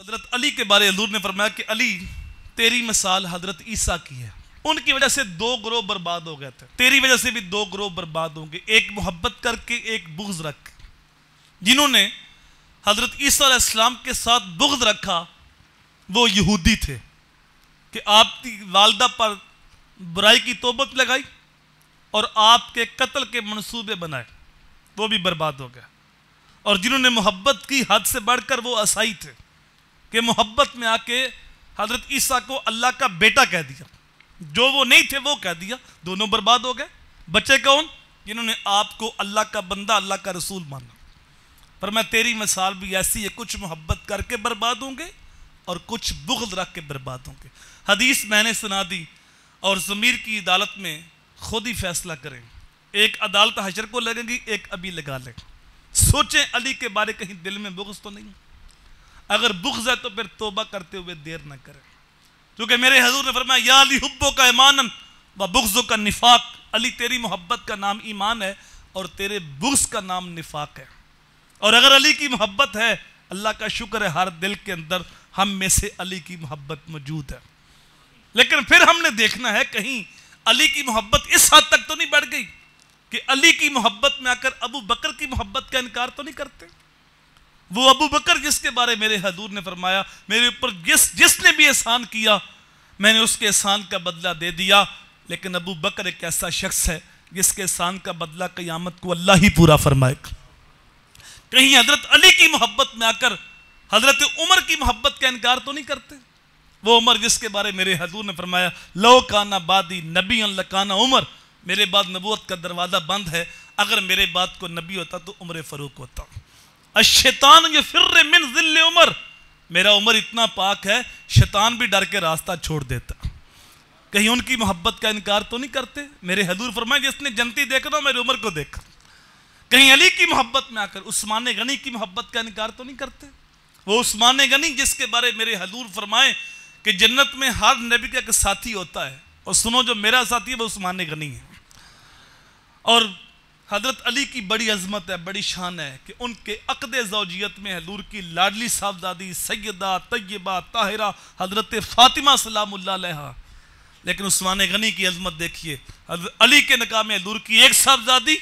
حضرت علی کے بارے حضور نے فرمایا کہ علی تیری مثال حضرت عیسیٰ کی ہے. ان کی وجہ سے دو گروہ برباد ہو گئے تھے, تیری وجہ سے بھی دو گروہ برباد ہوں گے, ایک محبت کر کے ایک بغض رکھ کے. جنہوں نے حضرت عیسیٰ علیہ السلام کے ساتھ بغض رکھا وہ یہودی تھے کہ آپ کی والدہ پر برائی کی توبت لگائی اور آپ کے قتل کے منصوبے بنائے, وہ بھی برباد ہو گیا. اور جنہوں نے محبت کی حد سے بڑھ کر وہ عیسائی تھے کہ محبت میں آ کے حضرت عیسیٰ کو اللہ کا بیٹا کہہ دیا, جو وہ نہیں تھے وہ کہہ دیا, دونوں برباد ہو گئے. بچے کون؟ جنہوں نے آپ کو اللہ کا بندہ اللہ کا رسول مانا. پر میں تیری مثال بھی ایسی ہے, کچھ محبت کر کے برباد ہوں گے اور کچھ بغض رکھ کے برباد ہوں گے. حدیث میں نے سنا دی اور ضمیر کی عدالت میں خود ہی فیصلہ کریں. ایک عدالت حشر کو لگے گی, ایک ابھی لگا لیں. سوچیں علی کے بارے کہیں دل میں بغض تو نہیں؟ اگر بغض ہے تو پھر توبہ کرتے ہوئے دیر نہ کریں, کیونکہ میرے حضور نے فرمایا یا علی حبو کا ایمانن و بغضو کا نفاق. علی تیری محبت کا نام ایمان ہے اور تیرے بغض کا نام نفاق ہے. اور اگر علی کی محبت ہے, اللہ کا شکر ہے ہر دل کے اندر ہم میں سے علی کی محبت موجود ہے. لیکن پھر ہم نے دیکھنا ہے کہیں علی کی محبت اس حد تک تو نہیں بڑھ گئی کہ علی کی محبت میں آ کر ابو بکر کی محبت کا انکار تو نہیں کرتے. وہ ابو بکر جس کے بارے میرے حضور نے فرمایا میرے اوپر جس نے بھی احسان کیا میں نے اس کے احسان کا بدلہ دے دیا, لیکن ابو بکر ایک ایسا شخص ہے جس کے احسان کا بدلہ قیامت کو اللہ ہی پورا فرمائے گا. کہیں حضرت علی کی محبت میں آ کر حضرت عمر کی محبت کا انکار تو نہیں کرتے. وہ عمر جس کے بارے میرے حضور نے فرمایا لو کانا بادی نبی لکانا عمر, میرے بعد نبوت کا دروازہ بند ہے, اگر میرے بعد کو نبی ہوتا تو عمر فاروق ہوتا. الشیطان یفر من ظل عمر, میرا عمر اتنا پاک ہے شیطان بھی ڈر کے راستہ چھوڑ دیتا. کہیں ان کی محبت کا انکار تو نہیں کرتے. میرے حضور فرمایا جس نے جنتی دیکھنا میرے عمر کو دیکھا. کہیں علی کی محبت میں آ کر عثمان غنی کی محبت کا انکار تو نہیں کرتے. وہ عثمان غنی جس کے بارے میرے حضور فرمائے کہ جنت میں ہر نبی کا ایک ساتھی ہوتا ہے, اور سنو جو میرا ساتھی ہے وہ عثمان غنی ہے. اور حضرت علی کی بڑی عظمت ہے, بڑی شان ہے کہ ان کے عقد زوجیت میں حضور کی لاڈلی صاحبزادی سیدہ طیبہ طاہرہ حضرت فاطمہ سلام اللہ علیہا. لیکن عثمان غنی کی عظمت دیکھیے, حضرت علی کے نکاح میں حضور کی ایک صاحبزادی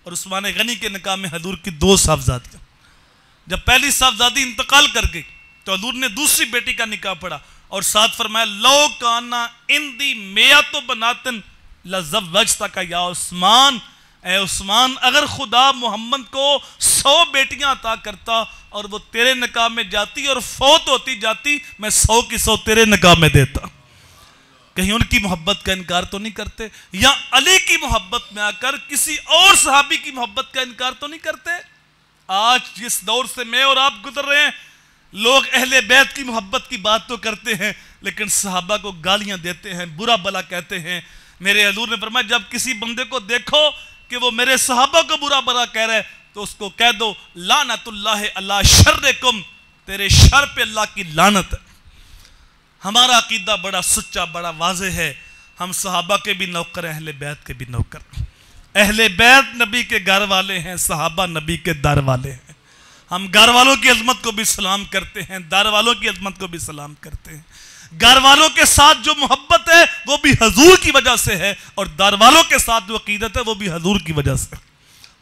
اور عثمان غنی کے نکاح میں حضور کی دو صاحبزادیاں. جب پہلی صاحبزادی انتقال کر گئی تو حضور نے دوسری بیٹی کا نکاح پڑھا اور ساتھ فرمایا لو کانا اندی میات بناتن لزوجتک یا عثمان, اے عثمان اگر خدا محمد کو 100 بیٹیاں عطا کرتا اور وہ تیرے نکاح میں جاتی اور فوت ہوتی جاتی, میں 100 کی 100 تیرے نکاح میں دیتا. کہیں ان کی محبت کا انکار تو نہیں کرتے. یا علی کی محبت میں آ کر کسی اور صحابی کی محبت کا انکار تو نہیں کرتے. آج جس دور سے میں اور آپ گزر رہے ہیں لوگ اہل بیت کی محبت کی بات تو کرتے ہیں لیکن صحابہ کو گالیاں دیتے ہیں, برا بلا کہتے ہیں. میرے حضور نے فرمایا جب کسی بندے کو دیکھو کہ وہ میرے صحابہ کو برا بلا کہہ رہا ہے تو اس کو کہہ دو لعنت اللہ علی شرکم, تیرے شر پہ اللہ کی لعنت ہے. ہمارا عقیدہ بڑا سچا بڑا واضح ہے, ہم صحابہ کے بھی نوکر ہیں, اہل بیت کے بھی نوکر. اہل بیت نبی کے گھر والے ہیں, صحابہ نبی کے در والے ہیں. ہم گھر والوں کی عظمت کو بھی سلام کرتے ہیں, در والوں کی عظمت کو بھی سلام کرتے ہیں. گھر والوں کے ساتھ جو محبت ہے وہ بھی حضور کی وجہ سے ہے, اور در والوں کے ساتھ جو عقیدت ہے وہ بھی حضور کی وجہ سے.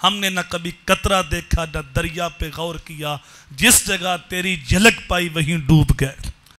ہم نے نہ کبھی قطرہ دیکھا نہ دریا پہ غور کیا, جس جگہ تیری جھلک پائی وہیں ڈوب گئے.